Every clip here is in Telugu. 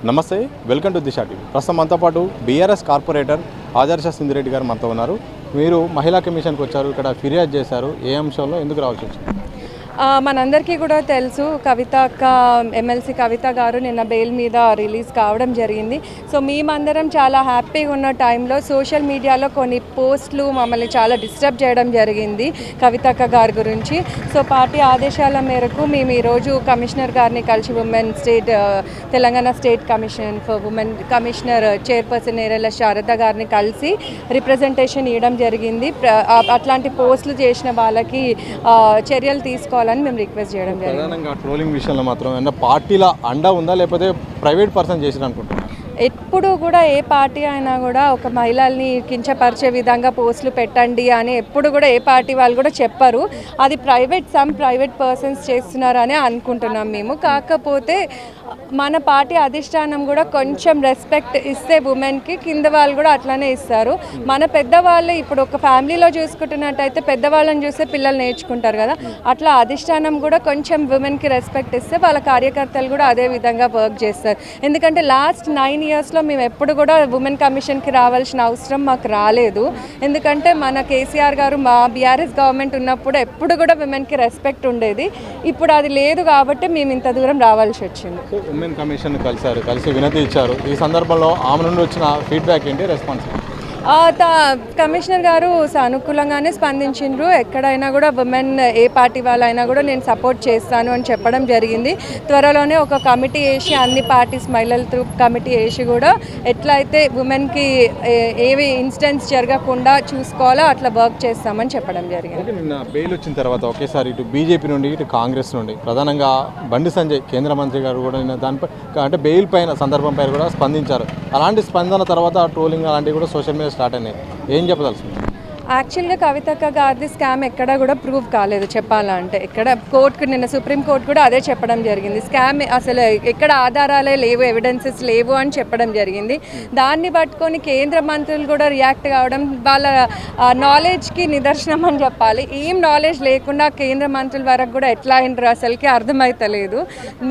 నమస్తే, వెల్కమ్ టు దిశ టీవీ. ప్రస్తుతం మనతో పాటు బీఆర్ఎస్ కార్పొరేటర్ ఆదర్శ సింధిరెడ్డి గారు మనతో ఉన్నారు. మీరు మహిళా కమిషన్కి వచ్చారు, ఇక్కడ ఫిర్యాదు చేశారు. ఏ అంశంలో ఎందుకు రావాల్సి వచ్చింది? మనందరికీ కూడా తెలుసు, కవిత అక్క ఎమ్మెల్సీ కవిత గారు నిన్న బెయిల్ మీద రిలీజ్ కావడం జరిగింది. సో మేమందరం చాలా హ్యాపీగా ఉన్న టైంలో సోషల్ మీడియాలో కొన్ని పోస్టులు మమ్మల్ని చాలా డిస్టర్బ్ చేయడం జరిగింది కవిత అక్క గారి గురించి. సో పార్టీ ఆదేశాల మేరకు మేము ఈరోజు కమిషనర్ గారిని కలిసి Telangana state commission for women commissioner chairperson Nerella Sharada గారిని కలిసి రిప్రజెంటేషన్ ఇవ్వడం జరిగింది. అట్లాంటి పోస్టులు చేసిన వాళ్ళకి చర్యలు తీసుకోవాలి మేము రిక్వెస్ట్ చేయడం జరిగింది. ప్రధానంగా ట్రోలింగ్ విషయంలో మాత్రం పార్టీల అండా ఉందా, లేకపోతే ప్రైవేట్ పర్సన్ చేసిన అనుకుంటున్నారు? ఎప్పుడు కూడా ఏ పార్టీ అయినా కూడా ఒక మహిళల్ని కించపరిచే విధంగా పోస్టులు పెట్టండి అని ఎప్పుడు కూడా ఏ పార్టీ వాళ్ళు కూడా చెప్పరు. అది ప్రైవేట్ పర్సన్స్ చేస్తున్నారని అనుకుంటున్నాం మేము. కాకపోతే మన పార్టీ అధిష్టానం కూడా కొంచెం రెస్పెక్ట్ ఇస్తే ఉమెన్కి కింద వాళ్ళు కూడా అట్లానే ఇస్తారు. మన పెద్దవాళ్ళు ఇప్పుడు ఒక ఫ్యామిలీలో చూసుకుంటున్నట్టయితే పెద్దవాళ్ళని చూస్తే పిల్లలు నేర్చుకుంటారు కదా, అట్లా అధిష్టానం కూడా కొంచెం ఉమెన్కి రెస్పెక్ట్ ఇస్తే వాళ్ళ కార్యకర్తలు కూడా అదే విధంగా వర్క్ చేస్తారు. ఎందుకంటే లాస్ట్ 9 ఇయర్స్లో మేము ఎప్పుడు కూడా ఉమెన్ కమిషన్కి రావాల్సిన అవసరం మాకు రాలేదు. ఎందుకంటే మన కేసీఆర్ గారు మా బీఆర్ఎస్ గవర్నమెంట్ ఉన్నప్పుడు ఎప్పుడు కూడా ఉమెన్కి రెస్పెక్ట్ ఉండేది. ఇప్పుడు అది లేదు కాబట్టి మేము ఇంత దూరం రావాల్సి వచ్చింది. ఉమెన్ కమిషన్ కలిసి వినతి ఇచ్చారు. ఈ సందర్భంలో ఆమె నుండి వచ్చిన ఫీడ్బ్యాక్ ఏంటి, రెస్పాన్స్? కమిషనర్ గారు సానుకూలంగానే స్పందించిండ్రు. ఎక్కడైనా కూడా ఉమెన్ ఏ పార్టీ వాళ్ళైనా కూడా నేను సపోర్ట్ చేస్తాను అని చెప్పడం జరిగింది. త్వరలోనే ఒక కమిటీ వేసి అన్ని పార్టీస్ మహిళలతో కమిటీ వేసి కూడా ఎట్లయితే ఉమెన్కి ఏవి ఇన్సిడెంట్స్ జరగకుండా చూసుకోవాలో అట్లా వర్క్ చేస్తామని చెప్పడం జరిగింది. నిన్న బెయిల్ వచ్చిన తర్వాత ఒకేసారి ఇటు బీజేపీ నుండి ఇటు కాంగ్రెస్ నుండి ప్రధానంగా బండి సంజయ్ కేంద్ర మంత్రి గారు కూడా నిన్న దానిపై అంటే బెయిల్ పైన సందర్భం పైన కూడా స్పందించారు. అలాంటి స్పందన తర్వాత ట్రోలింగ్ అలాంటివి కూడా సోషల్ మీడియా స్టార్ట్ అయినాయి. ఏం చెప్పదలుచుకుంది? యాక్చువల్గా కవితక్క గారిది స్కామ్ ఎక్కడా కూడా ప్రూవ్ కాలేదు చెప్పాలంటే. ఇక్కడ నిన్న సుప్రీంకోర్టు కూడా అదే చెప్పడం జరిగింది. స్కామ్ అసలు ఎక్కడ ఆధారాలే లేవు, ఎవిడెన్సెస్ లేవు అని చెప్పడం జరిగింది. దాన్ని పట్టుకొని కేంద్ర మంత్రులు కూడా రియాక్ట్ కావడం వాళ్ళ నాలెడ్జ్కి నిదర్శనం అని చెప్పాలి. ఏం నాలెడ్జ్ లేకుండా కేంద్ర మంత్రుల వరకు కూడా ఎట్లా అయినరు అసలుకి అర్థమవుతలేదు.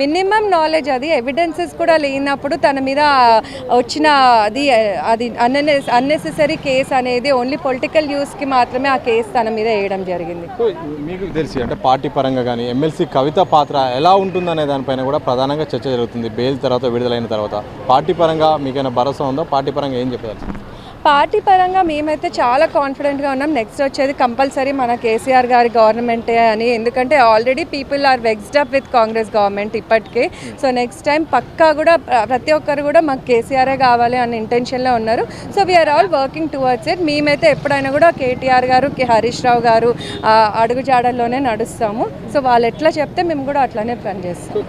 మినిమం నాలెడ్జ్, అది ఎవిడెన్సెస్ కూడా లేనప్పుడు తన మీద వచ్చిన అది అన్నెసెసరీ కేసు అనేది ఓన్లీ పొలిటికల్ యూస్ కి మాత్రమే ఆ కేసు తన మీద వేయడం జరిగింది. మీకు తెలిసి అంటే పార్టీ పరంగా కానీ ఎమ్మెల్సీ కవిత పాత్ర ఎలా ఉంటుందనే దానిపైన కూడా ప్రధానంగా చర్చ జరుగుతుంది. బెయిల్ తర్వాత విడుదలైన తర్వాత పార్టీ పరంగా మీకైనా భరోసా ఉందో? పార్టీ పరంగా ఏం చెప్పారు? పార్టీ పరంగా మేమైతే చాలా కాన్ఫిడెంట్గా ఉన్నాం. నెక్స్ట్ వచ్చేది కంపల్సరీ మన కేసీఆర్ గారి గవర్నమెంటే అని. ఎందుకంటే already people are vexed up with Congress government ఇప్పటికే. సో నెక్స్ట్ టైం పక్కా కూడా ప్రతి ఒక్కరు కూడా మాకు కేసీఆరే కావాలి అన్న ఇంటెన్షన్లో ఉన్నారు. So we are all working towards it. మేమైతే ఎప్పుడైనా కూడా కేటీఆర్ గారు, హరీష్ రావు గారు అడుగుజాడల్లోనే నడుస్తాము. సో వాళ్ళు ఎట్లా చెప్తే మేము కూడా అట్లానే పనిచేస్తాం.